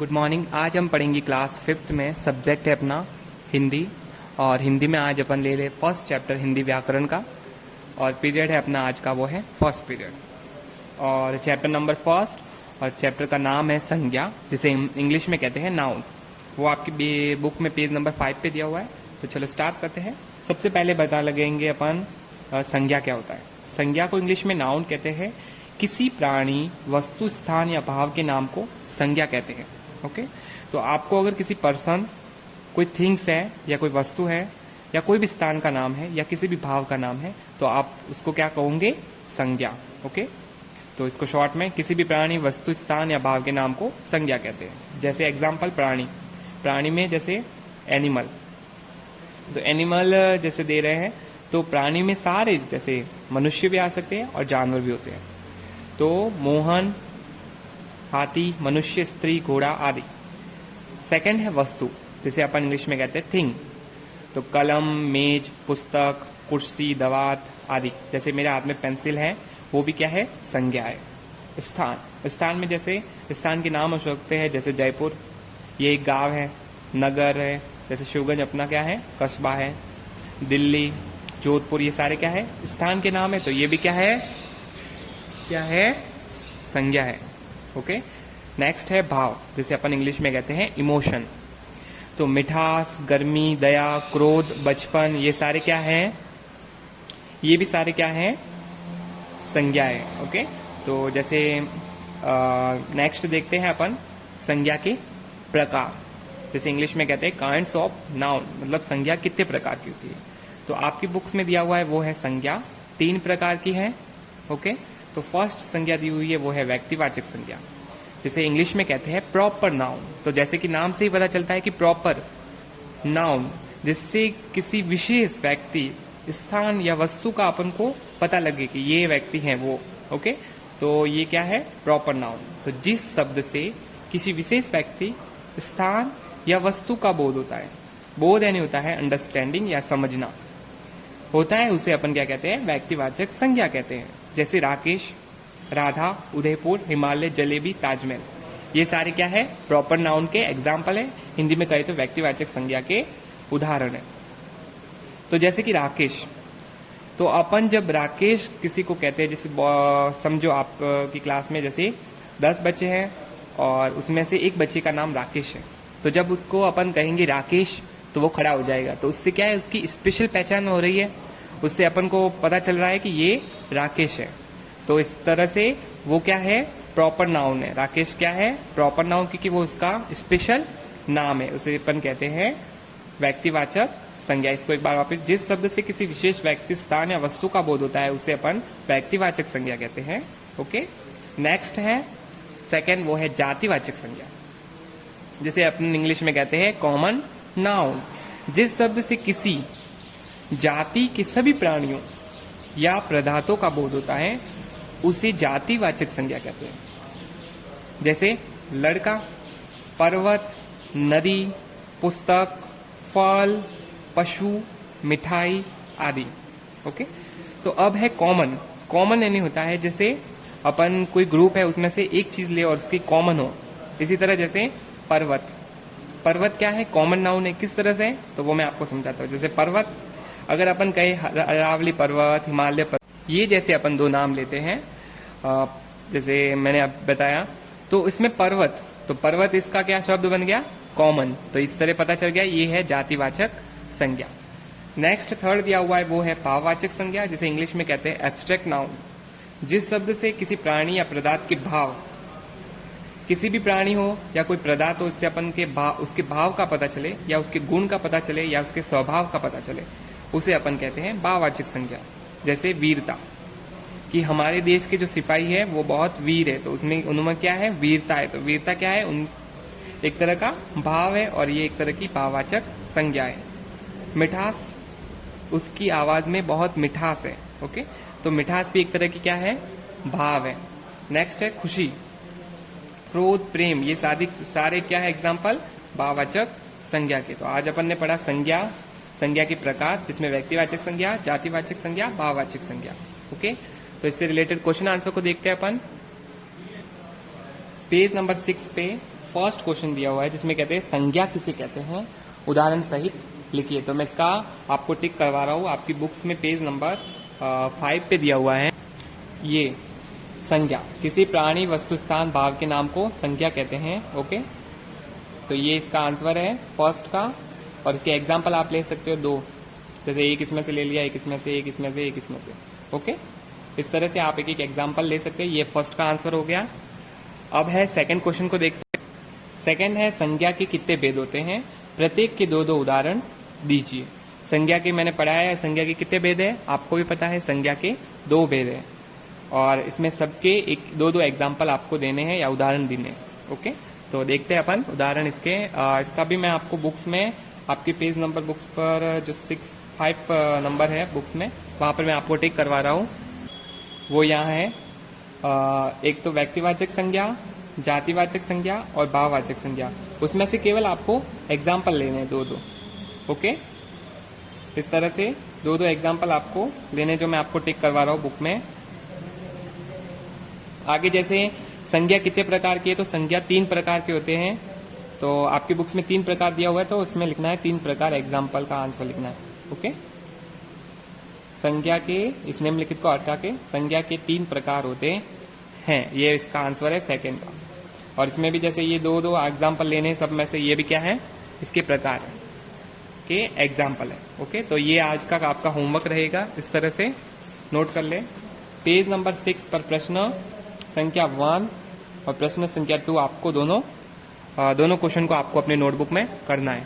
Good morning. आज हम पढ़ेंगे क्लास 5th में। सब्जेक्ट है अपना हिंदी, और हिंदी में आज अपन ले रहे फर्स्ट चैप्टर हिंदी व्याकरण का, और पीरियड है अपना आज का वो है फर्स्ट पीरियड, और चैप्टर नंबर फर्स्ट, और चैप्टर का नाम है संज्ञा, जिसे इंग्लिश में कहते हैं नाउन। वो आपकी बुक में पेज नंबर 5 पे दिया हुआ है। तो चलो स्टार्ट करते हैं। सबसे पहले बता लगेंगे अपन संज्ञा क्या होता है। संज्ञा को इंग्लिश में नाउन कहते हैं। किसी प्राणी, वस्तु, स्थान या भाव के नाम को संज्ञा कहते हैं। ओके, तो आपको अगर किसी पर्सन, कोई थिंग्स है या कोई वस्तु है या कोई भी स्थान का नाम है या किसी भी भाव का नाम है, तो आप उसको क्या कहोगे? संज्ञा। ओके, तो इसको शॉर्ट में किसी भी प्राणी, वस्तु, स्थान या भाव के नाम को संज्ञा कहते हैं। जैसे एग्जाम्पल प्राणी, प्राणी में जैसे एनिमल, तो एनिमल जैसे दे रहे हैं, तो प्राणी में सारे, जैसे मनुष्य भी आ सकते हैं और जानवर भी होते हैं। तो मोहन, हाथी, मनुष्य, स्त्री, घोड़ा आदि। सेकंड है वस्तु, जिसे अपन इंग्लिश में कहते हैं थिंग, तो कलम, मेज, पुस्तक, कुर्सी, दवात आदि। जैसे मेरे हाथ में पेंसिल है, वो भी क्या है? संज्ञा है। स्थान, स्थान में जैसे स्थान के नाम हो सकते हैं, जैसे जयपुर, ये एक गांव है। नगर है, जैसे शिवगंज अपना क्या है? कस्बा है। दिल्ली, जोधपुर, ये सारे क्या है? स्थान के नाम है। तो ये भी क्या है? क्या है? संज्ञा है। ओके, नेक्स्ट है भाव, जिसे अपन इंग्लिश में कहते हैं इमोशन। तो मिठास, गर्मी, दया, क्रोध, बचपन, ये सारे क्या हैं? ये भी सारे क्या हैं? संज्ञा है। ओके, तो जैसे नेक्स्ट देखते हैं अपन संज्ञा के प्रकार, जैसे इंग्लिश में कहते हैं काइंड्स ऑफ नाउन, मतलब संज्ञा कितने प्रकार की होती है। तो आपकी बुक्स में दिया हुआ है वो है संज्ञा 3 प्रकार की है। ओके, तो फर्स्ट संज्ञा दी हुई है वो है व्यक्तिवाचक संज्ञा, जिसे इंग्लिश में कहते हैं प्रॉपर नाउन। तो जैसे कि नाम से ही पता चलता है कि प्रॉपर नाउन, जिससे किसी विशेष व्यक्ति, स्थान या वस्तु का अपन को पता लगे कि ये व्यक्ति है वो। ओके, तो ये क्या है? Proper noun. तो जिस शब्द से किसी विशेष व्यक्ति, स्थान या वस्तु का बोध होता है, बोध यानी होता है अंडरस्टैंडिंग या समझना होता है, उसे अपन क्या कहते हैं? व्यक्तिवाचक संज्ञा कहते हैं। जैसे राकेश, राधा, उदयपुर, हिमालय, जलेबी, ताजमहल, ये सारे क्या है? प्रॉपर नाउन के एग्जाम्पल है। हिंदी में कहे तो व्यक्तिवाचक संज्ञा के उदाहरण है। तो जैसे कि राकेश, तो अपन जब राकेश किसी को कहते हैं, जैसे समझो आप की क्लास में जैसे 10 बच्चे हैं और उसमें से एक बच्चे का नाम राकेश है, तो जब उसको अपन कहेंगे राकेश, तो वो खड़ा हो जाएगा। तो उससे क्या है? उसकी स्पेशल पहचान हो रही है, उससे अपन को पता चल रहा है कि ये राकेश है। तो इस तरह से वो क्या है? प्रॉपर नाउन है। राकेश क्या है? प्रॉपर नाउन, क्योंकि वो उसका स्पेशल नाम है, उसे अपन कहते हैं व्यक्तिवाचक संज्ञा। इसको एक बार वापस, जिस शब्द से किसी विशेष व्यक्ति, स्थान या वस्तु का बोध होता है, उसे अपन व्यक्तिवाचक संज्ञा कहते हैं। ओके, नेक्स्ट है सेकेंड, वो है जातिवाचक संज्ञा, जिसे अपन इंग्लिश में कहते हैं कॉमन नाउन। जिस शब्द से किसी जाति के सभी प्राणियों या पदार्थों का बोध होता है, उसे जातिवाचक संज्ञा कहते हैं। जैसे लड़का, पर्वत, नदी, पुस्तक, फल, पशु, मिठाई आदि। ओके, तो अब है कॉमन। कॉमन यानी होता है जैसे अपन कोई ग्रुप है, उसमें से एक चीज ले और उसकी कॉमन हो। इसी तरह जैसे पर्वत, पर्वत क्या है? कॉमन नाउन है। किस तरह से? तो वो मैं आपको समझाता हूँ। जैसे पर्वत, अगर अपन कहे अरावली पर्वत, हिमालय पर्वत, ये जैसे अपन 2 नाम लेते हैं, जैसे मैंने अब बताया, तो इसमें पर्वत, तो पर्वत इसका क्या शब्द बन गया? कॉमन। तो इस तरह पता चल गया ये है जातिवाचक संज्ञा। नेक्स्ट थर्ड दिया हुआ है वो है भाववाचक संज्ञा, जिसे इंग्लिश में कहते हैं एब्स्ट्रैक्ट नाउन। जिस शब्द से किसी प्राणी या पदार्थ के भाव, किसी भी प्राणी हो या कोई पदार्थ हो, इससे अपन के भाव, उसके भाव का पता चले या उसके गुण का पता चले या उसके स्वभाव का पता चले, उसे अपन कहते हैं भाववाचक संज्ञा। जैसे वीरता, कि हमारे देश के जो सिपाही है वो बहुत वीर है, तो उसमें उनमें क्या है? वीरता है। तो वीरता क्या है? उन एक तरह का भाव है, और ये एक तरह की भाववाचक संज्ञा है। मिठास, उसकी आवाज में बहुत मिठास है। ओके, तो मिठास भी एक तरह की क्या है? भाव है। नेक्स्ट है खुशी, क्रोध, प्रेम, ये सारे क्या है? एग्जाम्पल भाववाचक संज्ञा के। तो आज अपन ने पढ़ा संज्ञा, संज्ञा के प्रकार, जिसमें व्यक्तिवाचक संज्ञा, जातिवाचक संज्ञा, भाववाचक संज्ञा। ओके, तो इससे रिलेटेड क्वेश्चन आंसर को देखते हैं अपन। पेज नंबर 6 पे फर्स्ट क्वेश्चन दिया हुआ है जिसमें कहते हैं संज्ञा किसे कहते हैं, उदाहरण सहित लिखिए। तो मैं इसका आपको टिक करवा रहा हूँ। आपकी बुक्स में पेज नंबर 5 पे दिया हुआ है। ये संज्ञा किसी प्राणी, वस्तु, स्थान, भाव के नाम को संज्ञा कहते हैं। ओके, तो ये इसका आंसर है फर्स्ट का। और इसके एग्जाम्पल आप ले सकते हो 2, जैसे एक इसमें से ले लिया, एक इसमें से, एक इसमें से, एक इसमें से। ओके, इस तरह से आप एक एक एग्जाम्पल ले सकते हैं। ये फर्स्ट का आंसर हो गया। अब है सेकंड क्वेश्चन को देखते हैं। सेकंड है संज्ञा के कितने भेद होते हैं, प्रत्येक के 2-2 उदाहरण दीजिए। संज्ञा के मैंने पढ़ाया है, संज्ञा के कितने भेद है आपको भी पता है, संज्ञा के 2 भेद है और इसमें सबके 1-2 एग्जाम्पल आपको देने हैं या उदाहरण देने हैं। ओके, तो देखते हैं अपन उदाहरण इसके। इसका भी मैं आपको बुक्स में, आपकी पेज नंबर बुक्स पर जो 6-5 नंबर है बुक्स में, वहां पर मैं आपको टिक करवा रहा हूँ। वो यहाँ है, एक तो व्यक्तिवाचक संज्ञा, जातिवाचक संज्ञा और भाववाचक संज्ञा। उसमें से केवल आपको एग्जाम्पल लेने हैं 2-2। ओके, इस तरह से 2-2 एग्जाम्पल आपको लेने, जो मैं आपको टिक करवा रहा हूँ बुक में। आगे जैसे संज्ञा कितने प्रकार की है, तो संज्ञा 3 प्रकार के होते हैं। तो आपकी बुक्स में 3 प्रकार दिया हुआ है, तो उसमें लिखना है 3 प्रकार, एग्जाम्पल का आंसर लिखना है। ओके, संज्ञा के, इस निम्नलिखित को हटा के, संज्ञा के 3 प्रकार होते हैं। ये इसका आंसर है सेकंड का। और इसमें भी जैसे ये 2-2 एग्जाम्पल लेने, सब में से ये भी क्या है, इसके प्रकार है के एग्जाम्पल है। ओके, तो ये आज का आपका होमवर्क रहेगा, इस तरह से नोट कर ले। पेज नंबर 6 पर प्रश्न संख्या 1 और प्रश्न संख्या 2 आपको दोनों क्वेश्चन को आपको अपने नोटबुक में करना है।